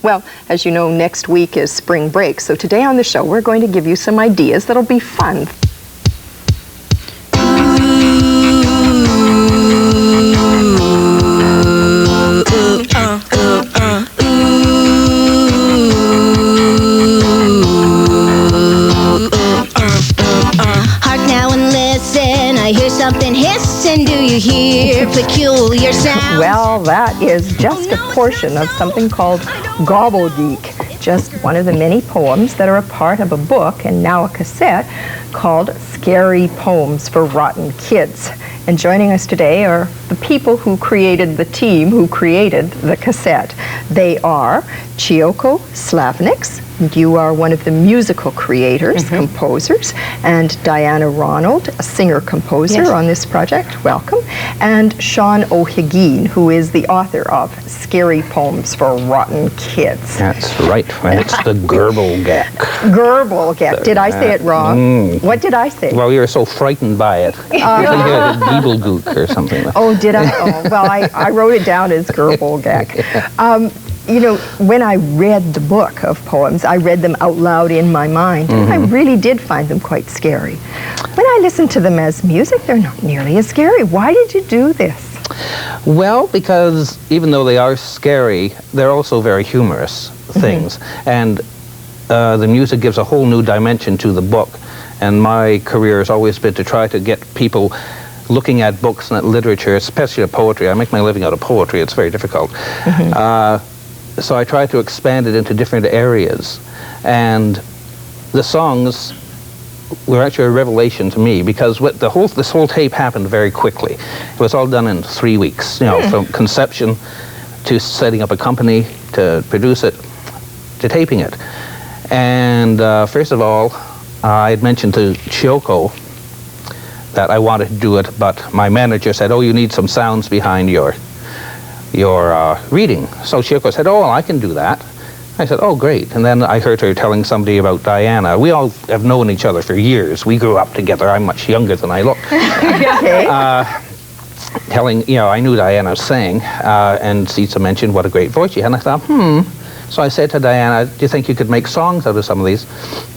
Well, as you know, next week is spring break, so today on the show we're going to give you some ideas that'll be fun. Hark now and listen, I hear something hiss, and do you hear peculiar sounds? Well, that is just a portion of something called gobbledygook, just one of the many poems that are a part of a book, and now a cassette, called Scary Poems for Rotten Kids. And joining us today are the people who created the team who created the cassette. They are Chiyoko Szlavnics, and you are one of the musical creators, composers, and Dianna Ronald, a singer-composer on this project, welcome, and Huigin, who is the author of Scary Poems for Rotten Kids. That's right, it's the Gobbledygook. Gobbledygook. Did I say it wrong? What did I say? Well, you were so frightened by it. You think you had a Gobbledygook or something. Oh, did I? Oh, well, I wrote it down as Gobbledygook. You know, when I read the book of poems, I read them out loud in my mind, and I really did find them quite scary. When I listen to them as music, they're not nearly as scary. Why did you do this? Well, because even though they are scary, they're also very humorous things. And the music gives a whole new dimension to the book. And my career has always been to try to get people looking at books and at literature, especially at poetry. I make my living out of poetry. It's very difficult. So I try to expand it into different areas. And the songs were actually a revelation to me, because this whole tape happened very quickly. It was all done in 3 weeks, you know, from conception to setting up a company to produce it to taping it. And first of all, I had mentioned to Chiyoko that I wanted to do it, but my manager said, "Oh, you need some sounds behind your reading." So Chiyoko said, "Oh, well, I can do that." I said, "Oh, great." And then I heard her telling somebody about Dianna. We all have known each other for years. We grew up together. I'm much younger than I look. Telling, you know, I knew Dianna sang, and Sita mentioned what a great voice she had. And I thought, So I said to Dianna, "Do you think you could make songs out of some of these?"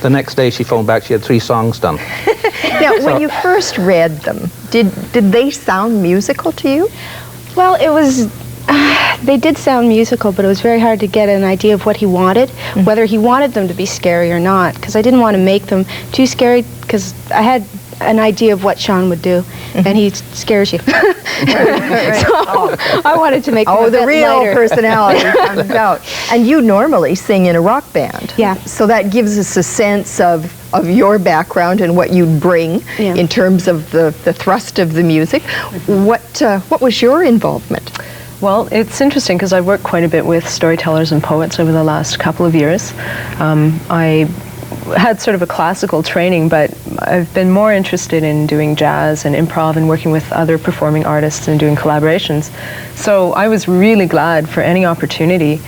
The next day she phoned back, she had 3 songs done. Now, when you first read them, did they sound musical to you? Well, it was, they did sound musical, but it was very hard to get an idea of what he wanted, whether he wanted them to be scary or not, because I didn't want to make them too scary, because I had an idea of what Sean would do, and he scares you. So I wanted to make them a bit the real lighter. personality comes out. And you normally sing in a rock band. Yeah. So that gives us a sense of your background and what you bring in terms of the thrust of the music. What was your involvement? Well, it's interesting because I've worked quite a bit with storytellers and poets over the last couple of years. I had sort of a classical training, but I've been more interested in doing jazz and improv and working with other performing artists and doing collaborations. So I was really glad for any opportunity,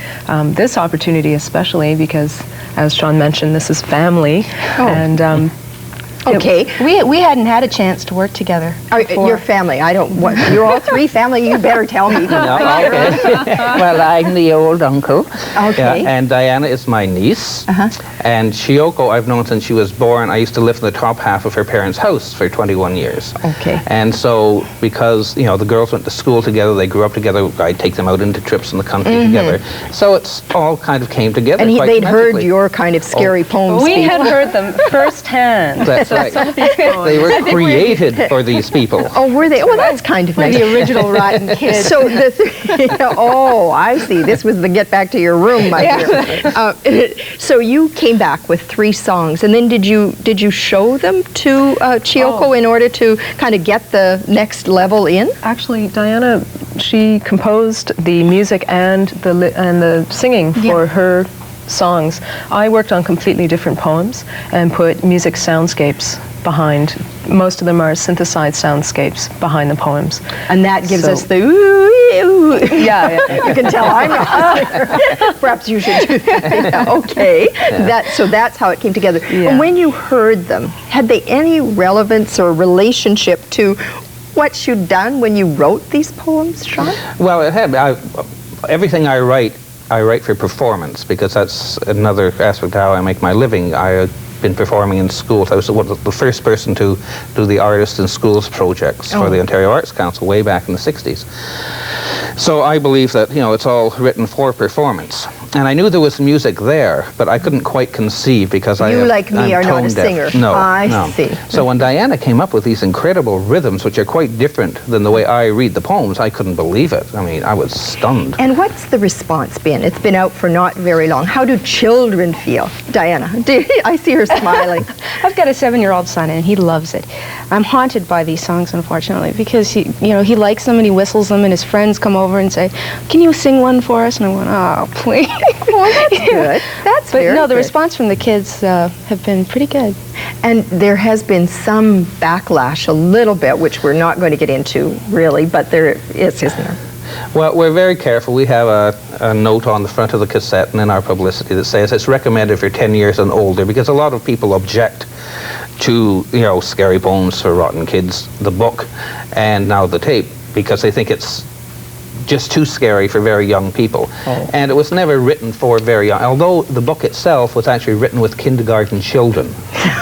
this opportunity especially, because as Sean mentioned, this is family. And Okay. We hadn't had a chance to work together before. Your family, you're all 3 family, you better tell me. No, okay. Well, I'm the old uncle. Okay. Yeah, and Dianna is my niece. And Chiyoko I've known since she was born. I used to live in the top half of her parents' house for 21 years. Okay. And so, because, you know, the girls went to school together, they grew up together, I'd take them out into trips in the country together. So it's all kind of came together. And quite they'd heard magically. your kind of scary poems. we had heard them firsthand. That's right. They were created for these people. Oh, were they? Well, that's kind of nice. The original Rotten Kids. So I see. This was the get back to your room, my dear. So you came back with 3 songs, and then did you show them to Chiyoko in order to kind of get the next level in? Actually, Dianna, she composed the music and the singing for her songs. I worked on completely different poems and put music soundscapes behind. Most of them are synthesized soundscapes behind the poems. And that gives us the ooh. Yeah. You can tell I'm not. Perhaps you should do that. Yeah, okay. So that's how it came together. Yeah. And when you heard them, had they any relevance or relationship to what you'd done when you wrote these poems, Sean? Well, it had. Everything I write, I write for performance, because that's another aspect of how I make my living. I've been performing in schools. I was the first person to do the Artists in Schools projects for the Ontario Arts Council way back in the 60s. So I believe that, it's all written for performance. And I knew there was music there, but I couldn't quite conceive because You, like me, are not a singer. No, I no. see. So when Dianna came up with these incredible rhythms, which are quite different than the way I read the poems, I couldn't believe it. I mean, I was stunned. And what's the response been? It's been out for not very long. How do children feel? Dianna, I see her smiling. I've got a 7-year-old son, and he loves it. I'm haunted by these songs, unfortunately, because he likes them and he whistles them, and his friends come over and say, "Can you sing one for us?" And I went, "Oh, please." Well, that's good. That's But very no, the good. response from the kids have been pretty good. And there has been some backlash, a little bit, which we're not going to get into, really, but there is, isn't there? Well, we're very careful. We have a note on the front of the cassette and in our publicity that says it's recommended for 10 years and older, because a lot of people object to, Scary Poems for Rotten Kids, the book, and now the tape, because they think it's just too scary for very young people. And it was never written for very young, although the book itself was actually written with kindergarten children.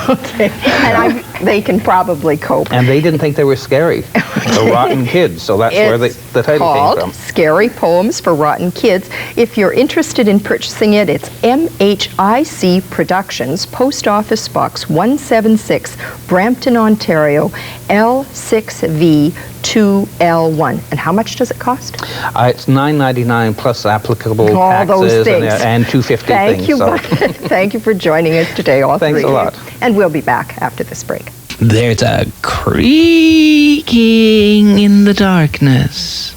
Okay. And they can probably cope. And they didn't think they were scary. The Rotten Kids, so that's where the title came from. Scary Poems for Rotten Kids. If you're interested in purchasing it, it's MHIC Productions, Post Office Box 176, Brampton, Ontario, L6V2L1. And how much does it cost? It's $9.99 plus applicable All taxes those things. and $2.50 Thank things. you, So. Thank you for joining us today, all Thanks three. a lot. And we'll be back after this break. There's a creaking in the darkness.